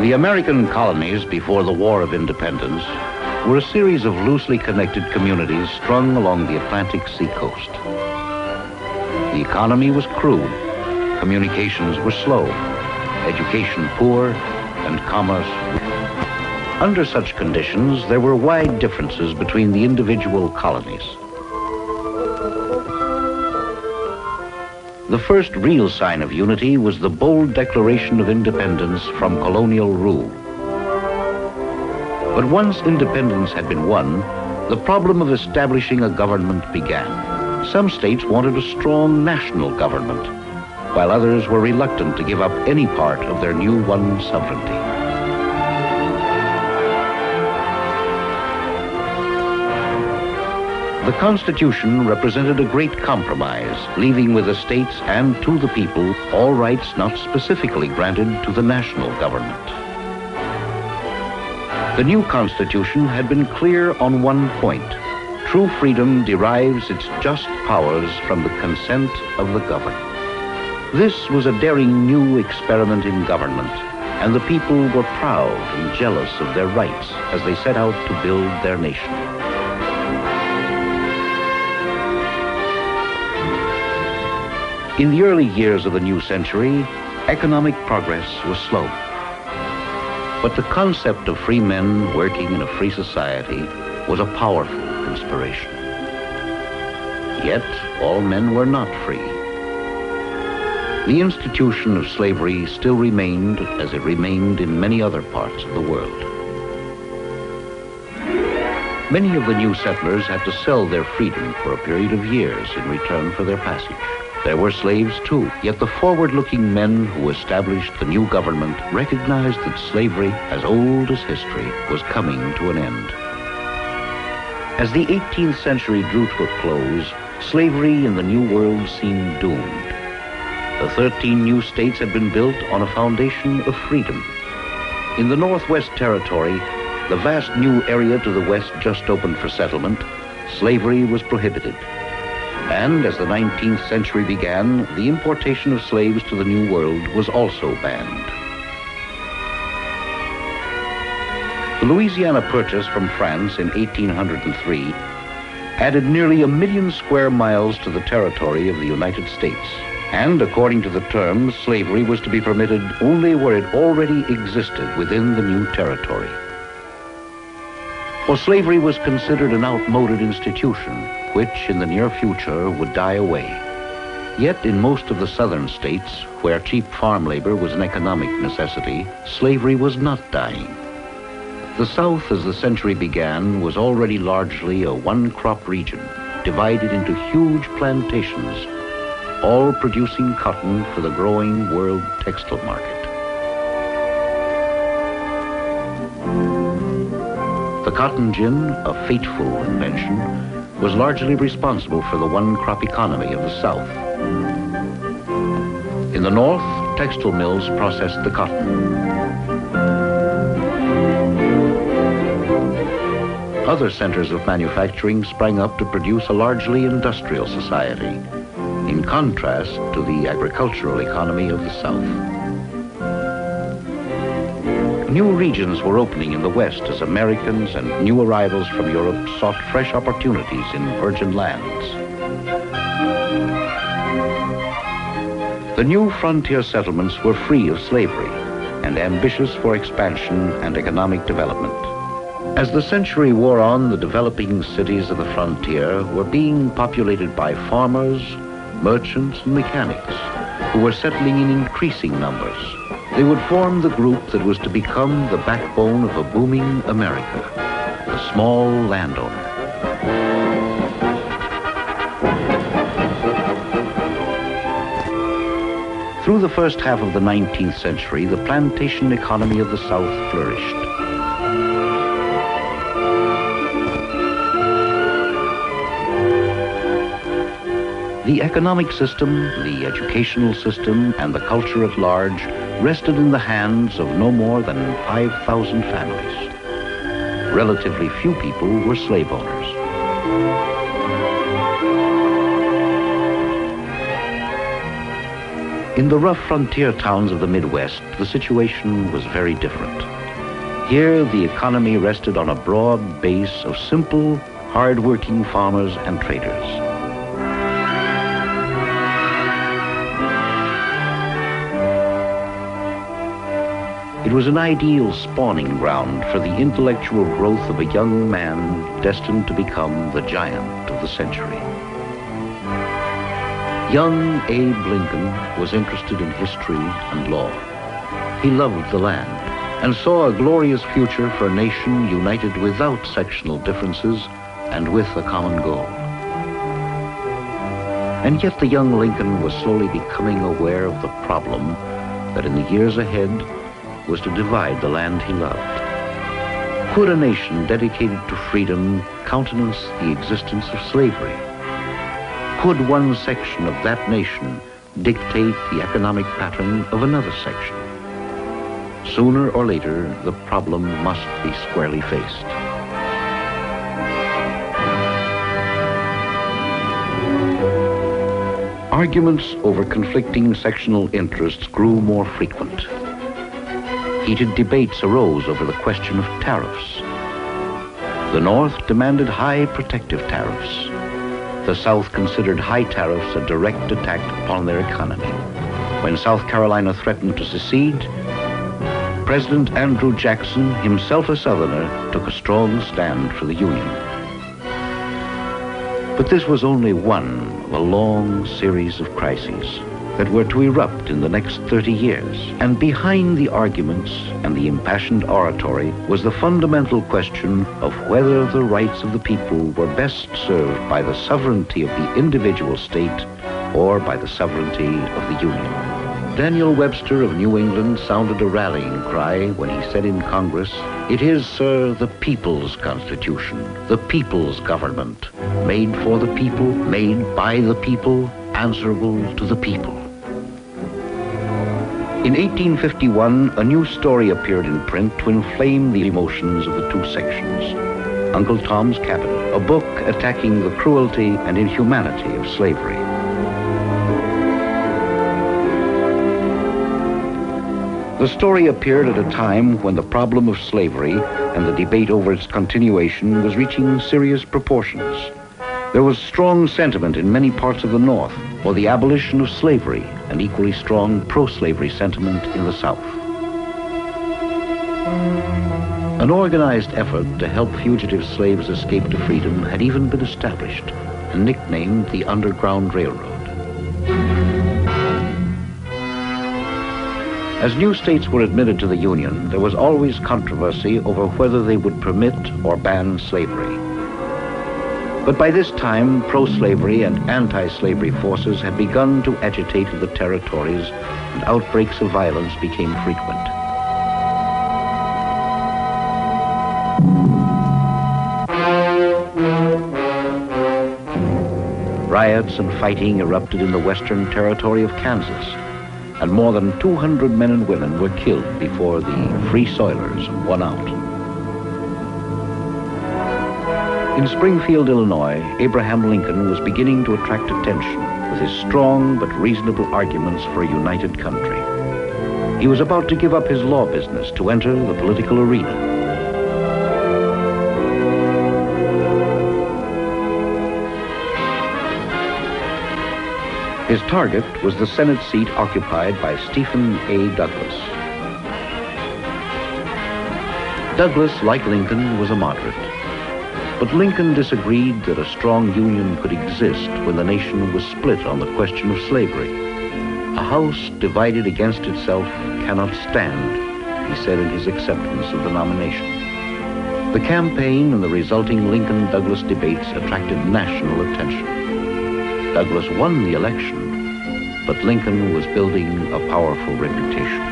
The American colonies before the War of Independence were a series of loosely connected communities strung along the Atlantic seacoast. The economy was crude, communications were slow, education poor, and commerce weak. Under such conditions, there were wide differences between the individual colonies. The first real sign of unity was the bold declaration of independence from colonial rule. But once independence had been won, the problem of establishing a government began. Some states wanted a strong national government, while others were reluctant to give up any part of their new won sovereignty. The Constitution represented a great compromise, leaving with the states and to the people all rights not specifically granted to the national government. The new Constitution had been clear on one point. True freedom derives its just powers from the consent of the governed. This was a daring new experiment in government, and the people were proud and jealous of their rights as they set out to build their nation. In the early years of the new century, economic progress was slow. But the concept of free men working in a free society was a powerful inspiration. Yet, all men were not free. The institution of slavery still remained as it remained in many other parts of the world. Many of the new settlers had to sell their freedom for a period of years in return for their passage. There were slaves too, yet the forward-looking men who established the new government recognized that slavery, as old as history, was coming to an end. As the 18th century drew to a close, slavery in the New World seemed doomed. The 13 new states had been built on a foundation of freedom. In the Northwest Territory, the vast new area to the west just opened for settlement, slavery was prohibited. And as the 19th century began, the importation of slaves to the New World was also banned. The Louisiana Purchase from France in 1803 added nearly 1 million square miles to the territory of the United States. And according to the terms, slavery was to be permitted only where it already existed within the new territory. Well, slavery was considered an outmoded institution, which in the near future would die away. Yet in most of the southern states, where cheap farm labor was an economic necessity, slavery was not dying. The South, as the century began, was already largely a one-crop region, divided into huge plantations, all producing cotton for the growing world textile market. The cotton gin, a fateful invention, was largely responsible for the one-crop economy of the South. In the North, textile mills processed the cotton. Other centers of manufacturing sprang up to produce a largely industrial society, in contrast to the agricultural economy of the South. New regions were opening in the West as Americans and new arrivals from Europe sought fresh opportunities in virgin lands. The new frontier settlements were free of slavery and ambitious for expansion and economic development. As the century wore on, the developing cities of the frontier were being populated by farmers, merchants, and mechanics who were settling in increasing numbers. They would form the group that was to become the backbone of a booming America, the small landowner. Through the first half of the 19th century, the plantation economy of the South flourished. The economic system, the educational system, and the culture at large rested in the hands of no more than 5,000 families. Relatively few people were slave owners. In the rough frontier towns of the Midwest, the situation was very different. Here, the economy rested on a broad base of simple, hard-working farmers and traders. It was an ideal spawning ground for the intellectual growth of a young man destined to become the giant of the century. Young Abe Lincoln was interested in history and law. He loved the land and saw a glorious future for a nation united without sectional differences and with a common goal. And yet the young Lincoln was slowly becoming aware of the problem that in the years ahead was to divide the land he loved. Could a nation dedicated to freedom countenance the existence of slavery? Could one section of that nation dictate the economic pattern of another section? Sooner or later, the problem must be squarely faced. Arguments over conflicting sectional interests grew more frequent. Heated debates arose over the question of tariffs. The North demanded high protective tariffs. The South considered high tariffs a direct attack upon their economy. When South Carolina threatened to secede, President Andrew Jackson, himself a Southerner, took a strong stand for the Union. But this was only one of a long series of crises that were to erupt in the next 30 years. And behind the arguments and the impassioned oratory was the fundamental question of whether the rights of the people were best served by the sovereignty of the individual state or by the sovereignty of the Union. Daniel Webster of New England sounded a rallying cry when he said in Congress, "It is, sir, the people's Constitution, the people's government, made for the people, made by the people, answerable to the people." In 1851, a new story appeared in print to inflame the emotions of the two sections. Uncle Tom's Cabin, a book attacking the cruelty and inhumanity of slavery. The story appeared at a time when the problem of slavery and the debate over its continuation was reaching serious proportions. There was strong sentiment in many parts of the North for the abolition of slavery and equally strong pro-slavery sentiment in the South. An organized effort to help fugitive slaves escape to freedom had even been established and nicknamed the Underground Railroad. As new states were admitted to the Union, there was always controversy over whether they would permit or ban slavery. But by this time, pro-slavery and anti-slavery forces had begun to agitate in the territories, and outbreaks of violence became frequent. Riots and fighting erupted in the western territory of Kansas, and more than 200 men and women were killed before the Free Soilers won out. In Springfield, Illinois, Abraham Lincoln was beginning to attract attention with his strong but reasonable arguments for a united country. He was about to give up his law business to enter the political arena. His target was the Senate seat occupied by Stephen A. Douglas. Douglas, like Lincoln, was a moderate. But Lincoln disagreed that a strong union could exist when the nation was split on the question of slavery. A house divided against itself cannot stand, he said in his acceptance of the nomination. The campaign and the resulting Lincoln-Douglas debates attracted national attention. Douglas won the election, but Lincoln was building a powerful reputation.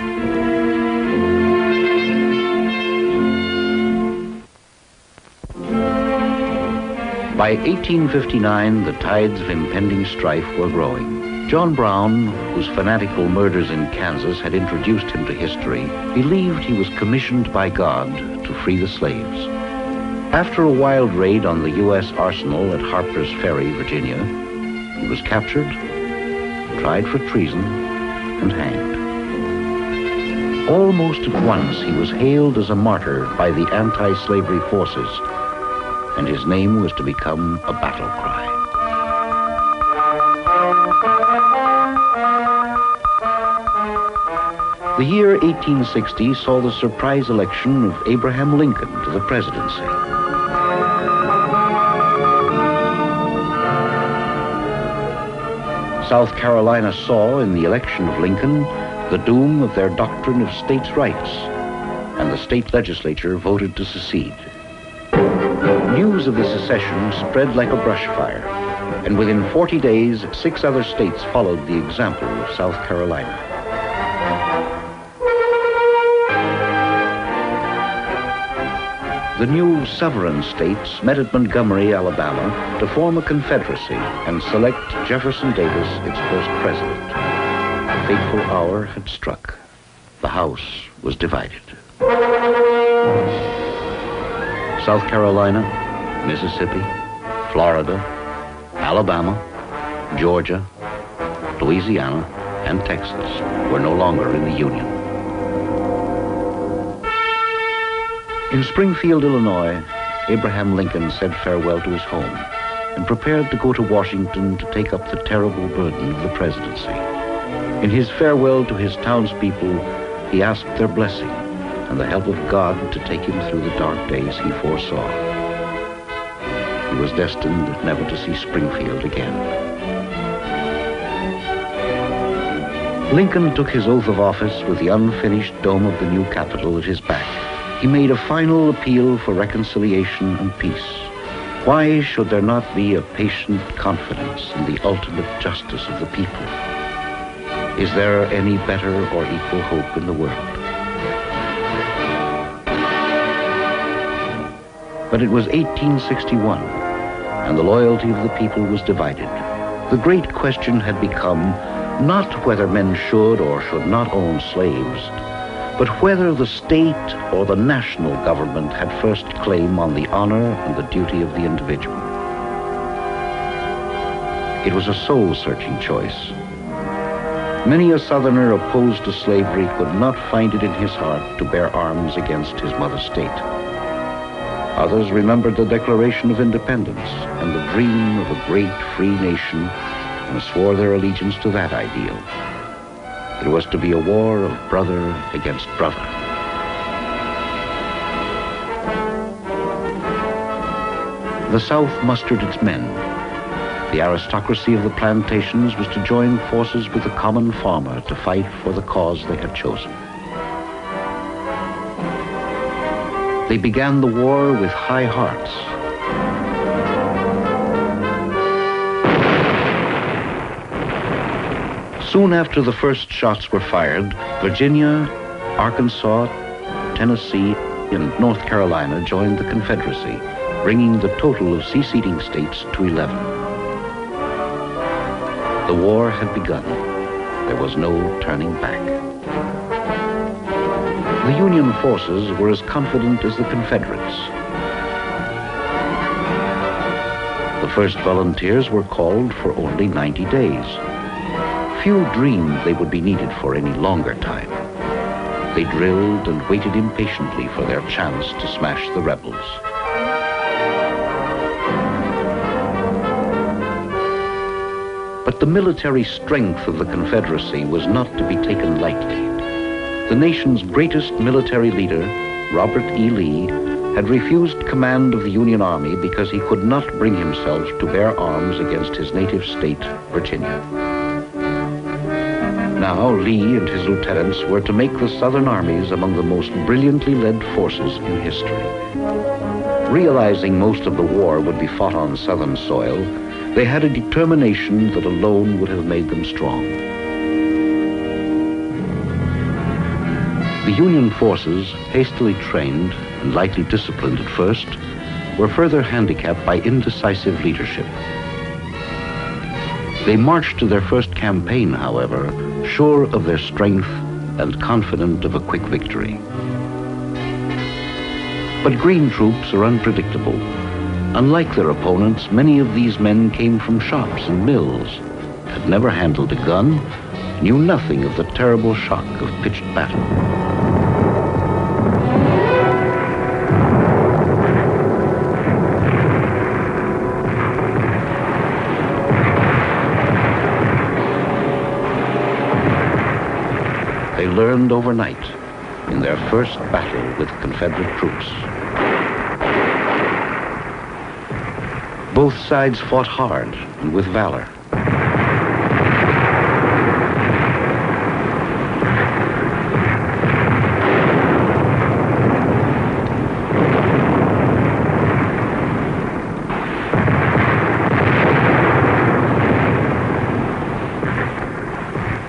By 1859, the tides of impending strife were growing. John Brown, whose fanatical murders in Kansas had introduced him to history, believed he was commissioned by God to free the slaves. After a wild raid on the U.S. arsenal at Harper's Ferry, Virginia, he was captured, tried for treason, and hanged. Almost at once, he was hailed as a martyr by the anti-slavery forces, and his name was to become a battle cry. The year 1860 saw the surprise election of Abraham Lincoln to the presidency. South Carolina saw in the election of Lincoln the doom of their doctrine of states' rights, and the state legislature voted to secede. News of the secession spread like a brush fire, and within 40 days, 6 other states followed the example of South Carolina. The new sovereign states met at Montgomery, Alabama, to form a confederacy and select Jefferson Davis its first president. The fateful hour had struck. The House was divided. South Carolina, Mississippi, Florida, Alabama, Georgia, Louisiana, and Texas were no longer in the Union. In Springfield, Illinois, Abraham Lincoln said farewell to his home and prepared to go to Washington to take up the terrible burden of the presidency. In his farewell to his townspeople, he asked their blessing and the help of God to take him through the dark days he foresaw. He was destined never to see Springfield again. Lincoln took his oath of office with the unfinished dome of the new Capitol at his back. He made a final appeal for reconciliation and peace. Why should there not be a patient confidence in the ultimate justice of the people? Is there any better or equal hope in the world? But it was 1861, and the loyalty of the people was divided. The great question had become not whether men should or should not own slaves, but whether the state or the national government had first claim on the honor and the duty of the individual. It was a soul-searching choice. Many a Southerner opposed to slavery could not find it in his heart to bear arms against his mother state. Others remembered the Declaration of Independence and the dream of a great free nation and swore their allegiance to that ideal. It was to be a war of brother against brother. The South mustered its men. The aristocracy of the plantations was to join forces with the common farmer to fight for the cause they had chosen. They began the war with high hearts. Soon after the first shots were fired, Virginia, Arkansas, Tennessee, and North Carolina joined the Confederacy, bringing the total of seceding states to 11. The war had begun. There was no turning back. The Union forces were as confident as the Confederates. The first volunteers were called for only 90 days. Few dreamed they would be needed for any longer time. They drilled and waited impatiently for their chance to smash the rebels. But the military strength of the Confederacy was not to be taken lightly. The nation's greatest military leader, Robert E. Lee, had refused command of the Union Army because he could not bring himself to bear arms against his native state, Virginia. Now, Lee and his lieutenants were to make the Southern armies among the most brilliantly led forces in history. Realizing most of the war would be fought on Southern soil, they had a determination that alone would have made them strong. The Union forces, hastily trained and lightly disciplined at first, were further handicapped by indecisive leadership. They marched to their first campaign, however, sure of their strength and confident of a quick victory. But green troops are unpredictable. Unlike their opponents, many of these men came from shops and mills, had never handled a gun, knew nothing of the terrible shock of pitched battle. They learned overnight in their first battle with Confederate troops. Both sides fought hard and with valor.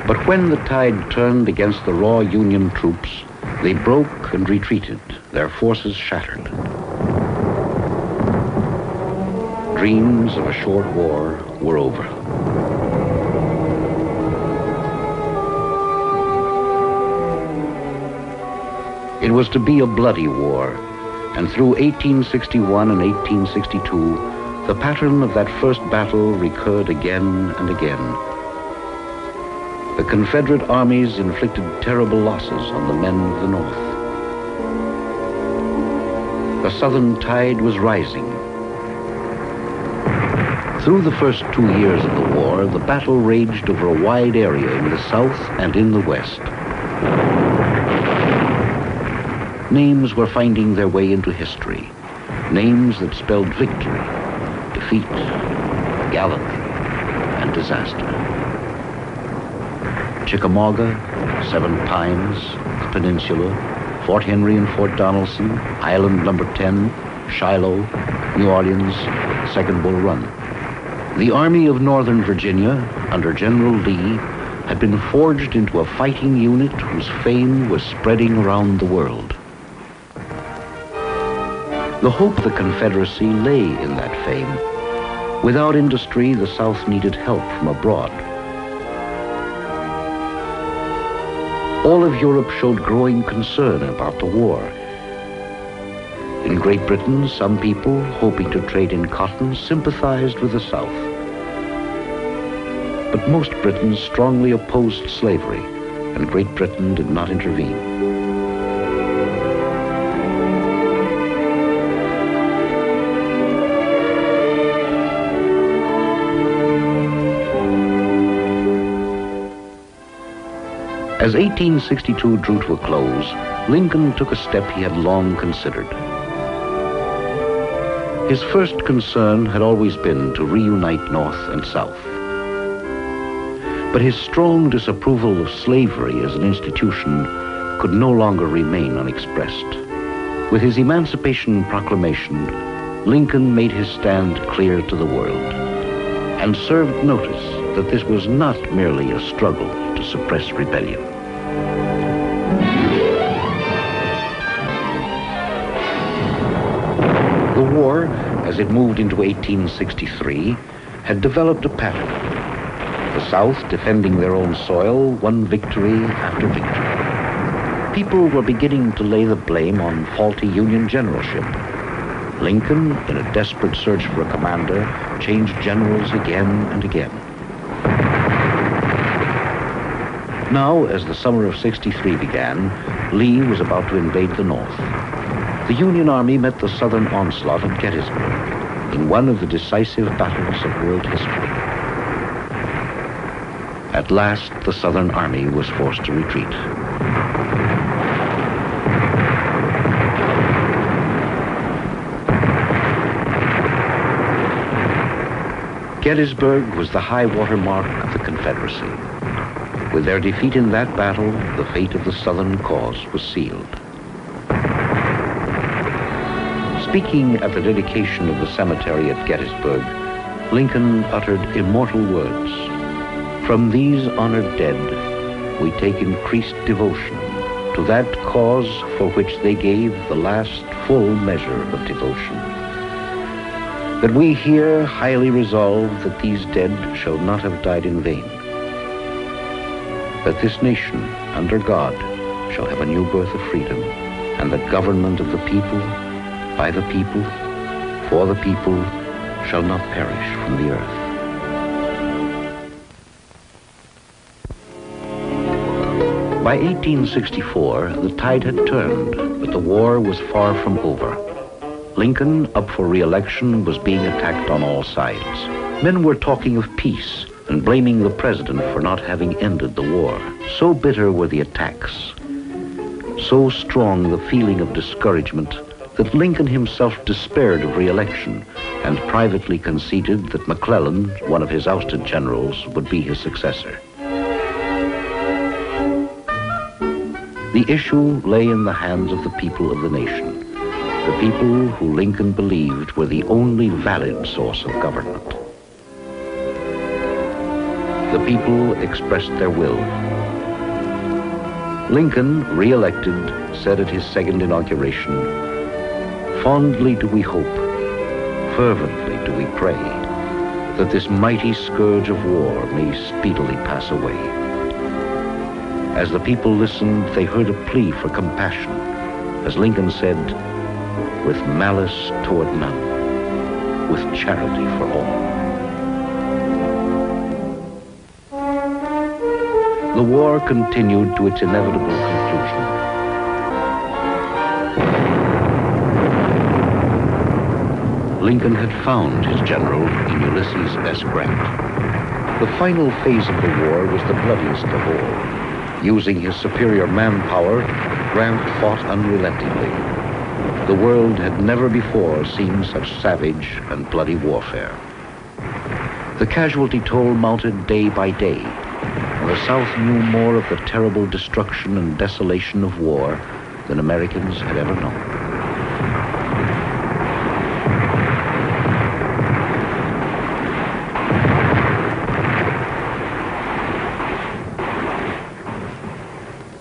But when the tide turned against the raw Union troops, they broke and retreated, their forces shattered. Dreams of a short war were over. It was to be a bloody war, and through 1861 and 1862, the pattern of that first battle recurred again and again. The Confederate armies inflicted terrible losses on the men of the North. The Southern tide was rising. Through the first 2 years of the war, the battle raged over a wide area in the South and in the West. Names were finding their way into history, names that spelled victory, defeat, gallantry, and disaster. Chickamauga, Seven Pines, the Peninsula, Fort Henry and Fort Donelson, Island Number 10, Shiloh, New Orleans, Second Bull Run. The Army of Northern Virginia, under General Lee, had been forged into a fighting unit whose fame was spreading around the world. The hope of the Confederacy lay in that fame. Without industry, the South needed help from abroad. All of Europe showed growing concern about the war. In Great Britain, some people, hoping to trade in cotton, sympathized with the South. But most Britons strongly opposed slavery, and Great Britain did not intervene. As 1862 drew to a close, Lincoln took a step he had long considered. His first concern had always been to reunite North and South. But his strong disapproval of slavery as an institution could no longer remain unexpressed. With his Emancipation Proclamation, Lincoln made his stand clear to the world and served notice that this was not merely a struggle to suppress rebellion. The war, as it moved into 1863, had developed a pattern. The South, defending their own soil, won victory after victory. People were beginning to lay the blame on faulty Union generalship. Lincoln, in a desperate search for a commander, changed generals again and again. Now, as the summer of '63 began, Lee was about to invade the North. The Union Army met the Southern onslaught at Gettysburg in one of the decisive battles of world history. At last, the Southern Army was forced to retreat. Gettysburg was the high water mark of the Confederacy. With their defeat in that battle, the fate of the Southern cause was sealed. Speaking at the dedication of the cemetery at Gettysburg, Lincoln uttered immortal words. From these honored dead, we take increased devotion to that cause for which they gave the last full measure of devotion. That we here highly resolve that these dead shall not have died in vain. That this nation, under God, shall have a new birth of freedom, and that government of the people, by the people, for the people, shall not perish from the earth. By 1864, the tide had turned, but the war was far from over. Lincoln, up for re-election, was being attacked on all sides. Men were talking of peace and blaming the president for not having ended the war. So bitter were the attacks, so strong the feeling of discouragement, that Lincoln himself despaired of re-election and privately conceded that McClellan, one of his ousted generals, would be his successor. The issue lay in the hands of the people of the nation, the people who Lincoln believed were the only valid source of government. The people expressed their will. Lincoln, re-elected, said at his second inauguration, "Fondly do we hope, fervently do we pray, that this mighty scourge of war may speedily pass away." As the people listened, they heard a plea for compassion, as Lincoln said, "With malice toward none, with charity for all." The war continued to its inevitable conclusion. Lincoln had found his general in Ulysses S. Grant. The final phase of the war was the bloodiest of all. Using his superior manpower, Grant fought unrelentingly. The world had never before seen such savage and bloody warfare. The casualty toll mounted day by day, and the South knew more of the terrible destruction and desolation of war than Americans had ever known.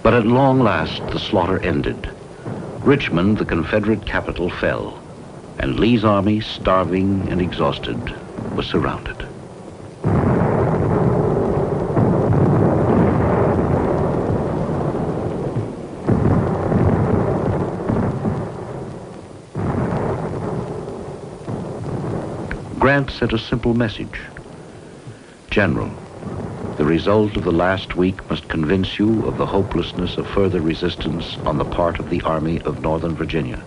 But at long last, the slaughter ended. Richmond, the Confederate capital, fell, and Lee's army, starving and exhausted, was surrounded. Grant sent a simple message. "General, the result of the last week must convince you of the hopelessness of further resistance on the part of the Army of Northern Virginia."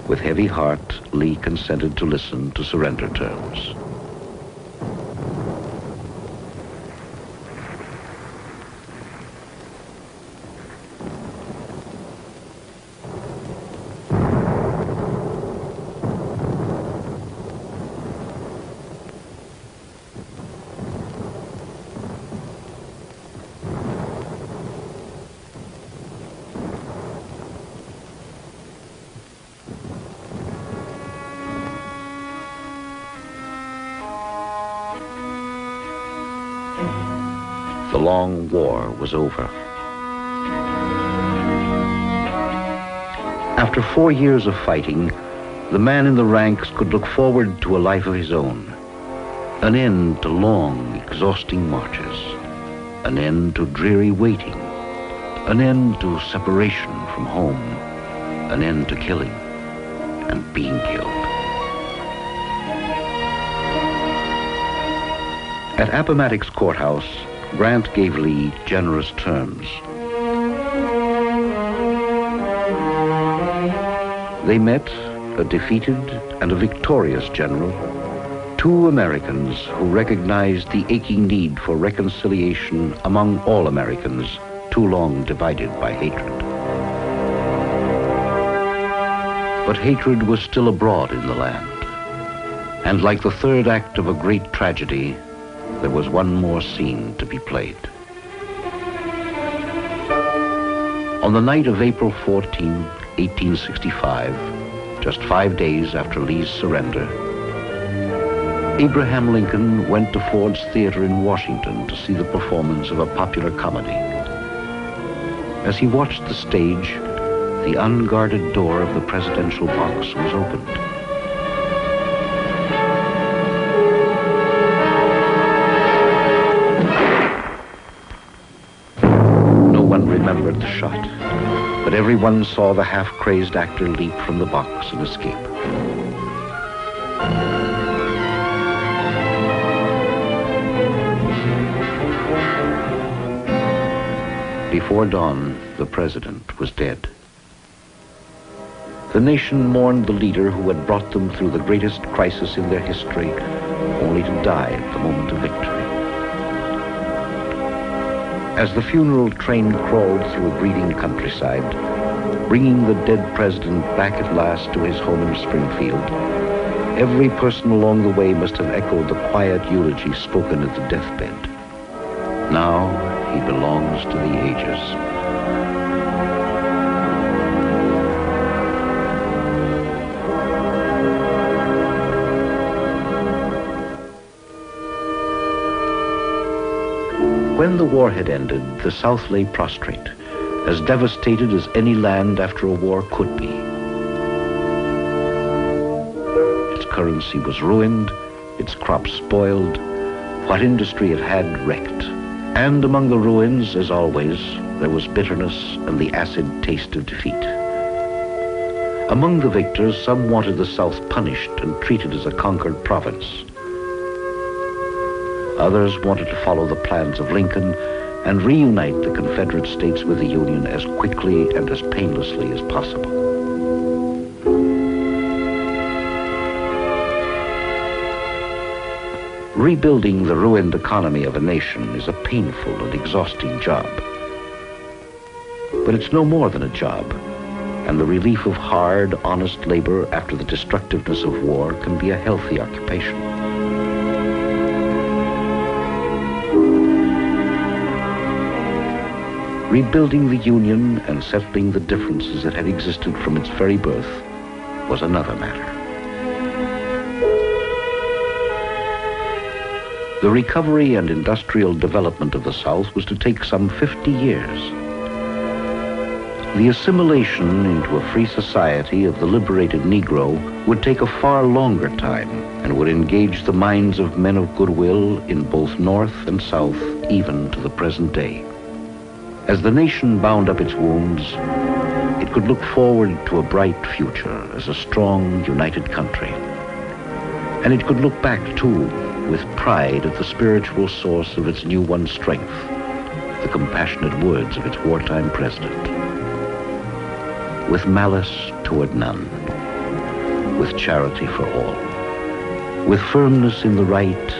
With heavy heart, Lee consented to listen to surrender terms. The long war was over. After 4 years of fighting, the man in the ranks could look forward to a life of his own. An end to long, exhausting marches. An end to dreary waiting. An end to separation from home. An end to killing and being killed. At Appomattox Courthouse, Grant gave Lee generous terms. They met, a defeated and a victorious general, two Americans who recognized the aching need for reconciliation among all Americans too long divided by hatred. But hatred was still abroad in the land, and like the third act of a great tragedy, there was one more scene to be played. On the night of April 14, 1865, just 5 days after Lee's surrender, Abraham Lincoln went to Ford's Theater in Washington to see the performance of a popular comedy. As he watched the stage, the unguarded door of the presidential box was opened. Remembered the shot, but everyone saw the half-crazed actor leap from the box and escape. before dawn, the president was dead. The nation mourned the leader who had brought them through the greatest crisis in their history, only to die at the moment of victory. As the funeral train crawled through a grieving countryside, bringing the dead president back at last to his home in Springfield, every person along the way must have echoed the quiet eulogy spoken at the deathbed. Now he belongs to the ages. When the war had ended, the South lay prostrate, as devastated as any land after a war could be. Its currency was ruined, its crops spoiled, what industry it had wrecked. And among the ruins, as always, there was bitterness and the acid taste of defeat. Among the victors, some wanted the South punished and treated as a conquered province. Others wanted to follow the plans of Lincoln and reunite the Confederate States with the Union as quickly and as painlessly as possible. Rebuilding the ruined economy of a nation is a painful and exhausting job. But it's no more than a job, and the relief of hard, honest labor after the destructiveness of war can be a healthy occupation. Rebuilding the Union and settling the differences that had existed from its very birth was another matter. The recovery and industrial development of the South was to take some 50 years. The assimilation into a free society of the liberated Negro would take a far longer time and would engage the minds of men of goodwill in both North and South, even to the present day. As the nation bound up its wounds, it could look forward to a bright future as a strong, united country. And it could look back, too, with pride at the spiritual source of its new-won strength, the compassionate words of its wartime president. With malice toward none, with charity for all, with firmness in the right,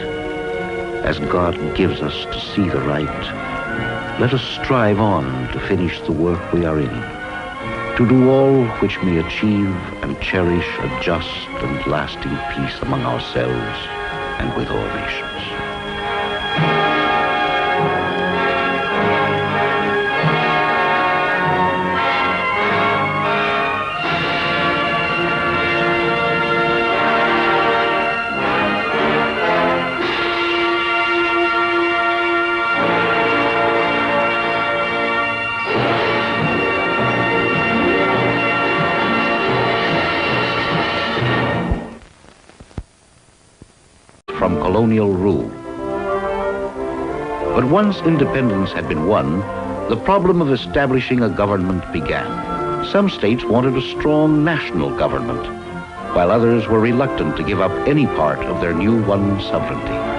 as God gives us to see the right, let us strive on to finish the work we are in, to do all which may achieve and cherish a just and lasting peace among ourselves and with all nations. From colonial rule. But once independence had been won, the problem of establishing a government began. Some states wanted a strong national government, while others were reluctant to give up any part of their new-won sovereignty.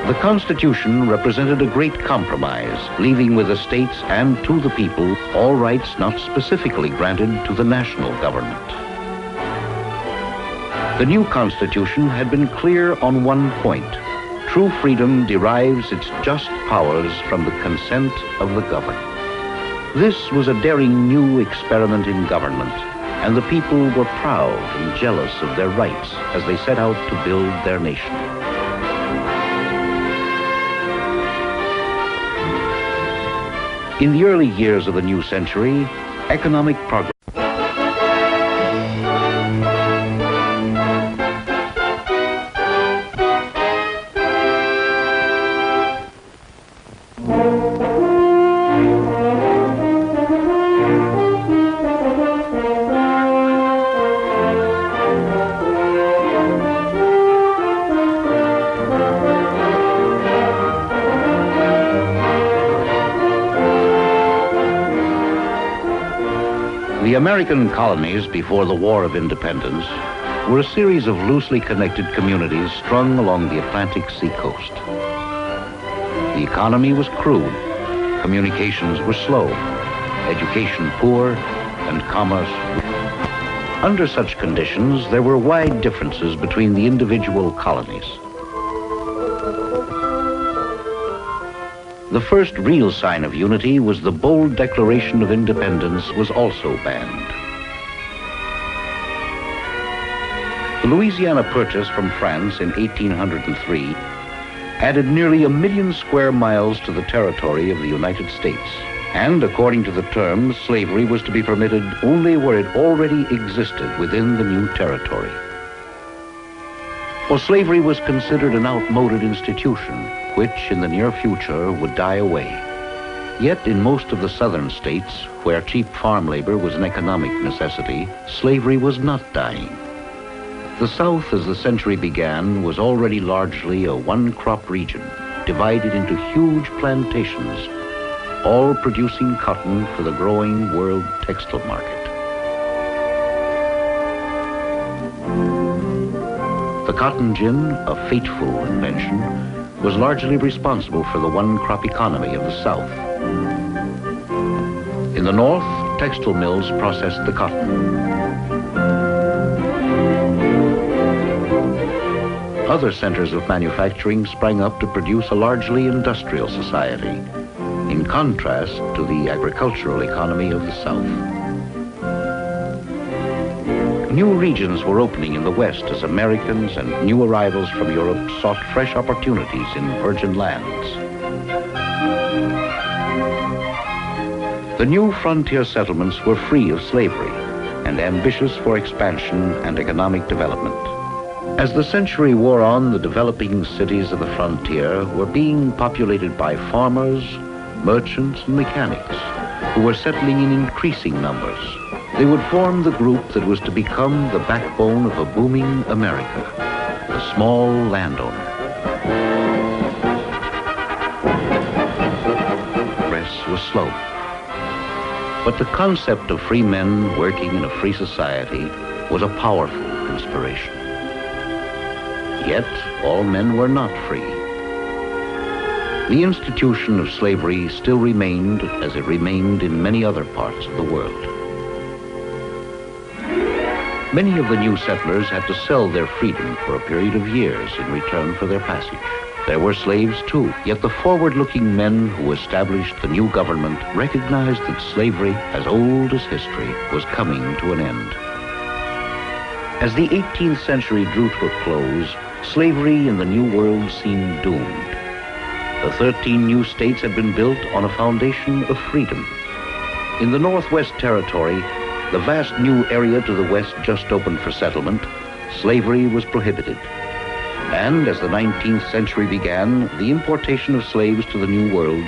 The Constitution represented a great compromise, leaving with the states and to the people all rights not specifically granted to the national government. The new Constitution had been clear on one point. True freedom derives its just powers from the consent of the governed. This was a daring new experiment in government, and the people were proud and jealous of their rights as they set out to build their nation. In the early years of the new century, economic progress The American colonies before the War of Independence were a series of loosely connected communities strung along the Atlantic seacoast. The economy was crude, communications were slow, education poor, and commerce weak. Under such conditions, there were wide differences between the individual colonies. The first real sign of unity was the bold Declaration of Independence was also banned. The Louisiana Purchase from France in 1803 added nearly 1 million square miles to the territory of the United States. And according to the terms, slavery was to be permitted only where it already existed within the new territory. Well, slavery was considered an outmoded institution, which in the near future would die away. Yet in most of the southern states, where cheap farm labor was an economic necessity, slavery was not dying. The South, as the century began, was already largely a one-crop region, divided into huge plantations, all producing cotton for the growing world textile market. The cotton gin, a fateful invention, was largely responsible for the one-crop economy of the South. In the North, textile mills processed the cotton. Other centers of manufacturing sprang up to produce a largely industrial society, in contrast to the agricultural economy of the South. New regions were opening in the West as Americans and new arrivals from Europe sought fresh opportunities in virgin lands. The new frontier settlements were free of slavery and ambitious for expansion and economic development. As the century wore on, the developing cities of the frontier were being populated by farmers, merchants, and mechanics who were settling in increasing numbers. They would form the group that was to become the backbone of a booming America, the small landowner. Progress was slow. But the concept of free men working in a free society was a powerful inspiration. Yet, all men were not free. The institution of slavery still remained as it remained in many other parts of the world. Many of the new settlers had to sell their freedom for a period of years in return for their passage. There were slaves too, yet the forward-looking men who established the new government recognized that slavery, as old as history, was coming to an end. As the 18th century drew to a close, slavery in the New World seemed doomed. The 13 new states had been built on a foundation of freedom. In the Northwest Territory, the vast new area to the west just opened for settlement, slavery was prohibited. And as the 19th century began, the importation of slaves to the New World